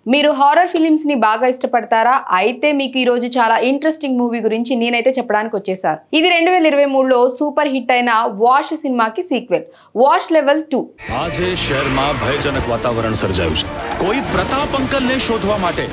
మీరు horror films ని బాగా ఇష్టపడతారా? అయితే మీకు ఈ రోజు చాలా ఇంట్రెస్టింగ్ మూవీ గురించి నేనైతే చెప్పడానికి వచ్చేసాను. ఇది 2023లో సూపర్ హిట్ అయిన వాష్ సినిమాకి సీక్వెల్ వాష్ లెవెల్ 2. આજે શહેરમાં ભયજનક વાતાવરણ સર્જાયું છે. કોઈ પ્રતાપ અંકલને શોધવા માટે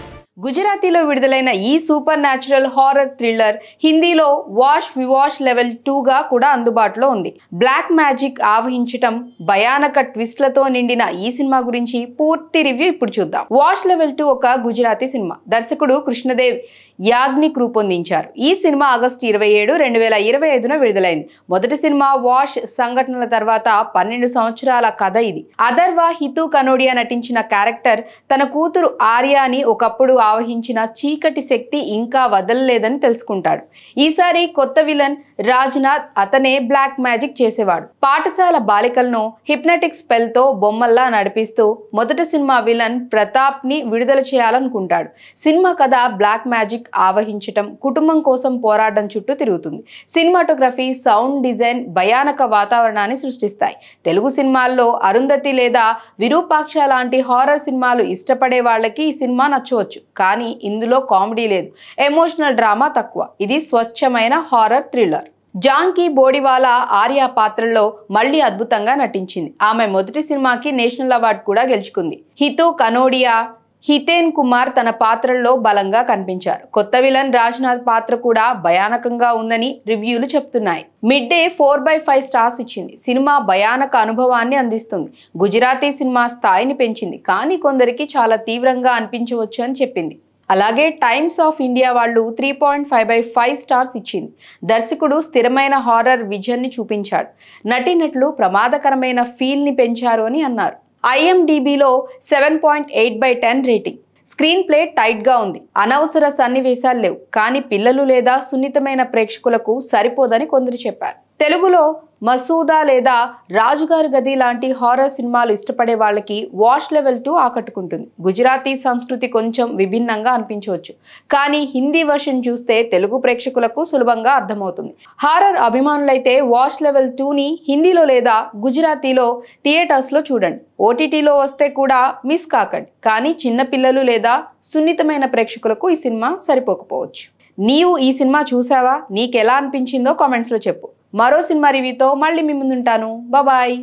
గుజరాతీలో విడుదలైన ఈ సూపర్ న్యాచురల్ హారర్ థ్రిల్లర్ హిందీలో వాష్ వివాష్ లెవెల్ 2గా కూడా అందుబాటులో ఉంది. బ్లాక్ మ్యాజిక్ ఆవహించటం, భయానక ట్విస్ట్లతో నిండిన ఈ సినిమా గురించి పూర్తి రివ్యూ ఇప్పుడు చూద్దాం. వాష్ లెవెల్ 2 ఒక గుజరాతీ సినిమా. దర్శకుడు కృష్ణదేవ్ యాగ్నిక్ రూపొందించారు. ఈ సినిమా ఆగస్టు 27, 2025న విడుదలైంది. మొదటి సినిమా వాష్ సంఘటనల తర్వాత 12 సంవత్సరాల కథ ఇది. అథర్వ హితూ కనోడియా నటించిన క్యారెక్టర్ తన కూతురు ఆర్యాని ఒకప్పుడు ఆవహించిన చీకటి శక్తి ఇంకా వదలలేదని తెలుసుకుంటాడు. ఈసారి కొత్త విలన్ రాజ్నాథ్ అతనే బ్లాక్ మ్యాజిక్ చేసేవాడు. పాఠశాల బాలికలను హిప్నటిక్ స్పెల్ తో బొమ్మల్లా నడిపిస్తూ మొదటి సినిమా విలన్ ప్రతాప్ ని విడుదల చేయాలనుకుంటాడు. సినిమా కథ బ్లాక్ మ్యాజిక్ ఆవహించటం, కుటుంబం కోసం పోరాటం చుట్టూ తిరుగుతుంది. సినిమాటోగ్రఫీ, సౌండ్ డిజైన్ భయానక వాతావరణాన్ని సృష్టిస్తాయి. తెలుగు సినిమాల్లో అరుంధతి లేదా విరూపాక్ష లాంటి హారర్ సినిమాలు ఇష్టపడే వాళ్ళకి ఈ సినిమా నచ్చవచ్చు. కానీ ఇందులో కామెడీ లేదు, ఎమోషనల్ డ్రామా తక్కువ. ఇది స్వచ్ఛమైన హారర్ థ్రిల్లర్. జాంకీ బోడివాలా ఆర్యా పాత్రలో మళ్లీ అద్భుతంగా నటించింది. ఆమె మొదటి సినిమాకి నేషనల్ అవార్డు కూడా గెలుచుకుంది. హితూ కనోడియా, హితేన్ కుమార్ తన పాత్రల్లో బలంగా కనిపించారు. కొత్త విలన్ రాజ్నాథ్ పాత్ర కూడా భయానకంగా ఉందని రివ్యూలు చెప్తున్నాయి. మిడ్ డే 4/5 స్టార్స్ ఇచ్చింది. సినిమా భయానక అనుభవాన్ని అందిస్తుంది. గుజరాతీ సినిమా స్థాయిని పెంచింది, కానీ కొందరికి చాలా తీవ్రంగా అనిపించవచ్చు అని చెప్పింది. అలాగే టైమ్స్ ఆఫ్ ఇండియా వాళ్ళు 3.5/5 స్టార్స్ ఇచ్చింది. దర్శకుడు స్థిరమైన హారర్ విజన్ ని చూపించాడు. నటీనటులు ప్రమాదకరమైన ఫీల్ ని పెంచారు అని అన్నారు. IMDbలో 7.8/10 రేటింగ్. స్క్రీన్ ప్లే టైట్ గా ఉంది. అనవసర సన్నివేశాలు లేవు, కానీ పిల్లలు లేదా సున్నితమైన ప్రేక్షకులకు సరిపోదని కొందరు చెప్పారు. తెలుగులో మసూదా లేదా రాజుగారి గది లాంటి హారర్ సినిమాలు ఇష్టపడే వాళ్ళకి వాష్ లెవెల్ 2 ఆకట్టుకుంటుంది. గుజరాతీ సంస్కృతి కొంచెం విభిన్నంగా అనిపించవచ్చు, కానీ హిందీ వర్షన్ చూస్తే తెలుగు ప్రేక్షకులకు సులభంగా అర్థమవుతుంది. హారర్ అభిమానులైతే వాష్ లెవెల్ 2ని హిందీలో లేదా గుజరాతీలో థియేటర్స్లో చూడండి. OTTలో వస్తే కూడా మిస్ కాకండి. కానీ చిన్నపిల్లలు లేదా సున్నితమైన ప్రేక్షకులకు ఈ సినిమా సరిపోకపోవచ్చు. నీవు ఈ సినిమా చూసావా? నీకెలా అనిపించిందో కామెంట్స్లో చెప్పు. మరో సినిమా రివ్యూతో మళ్ళీ మీ ముందుంటాను. బాయ్.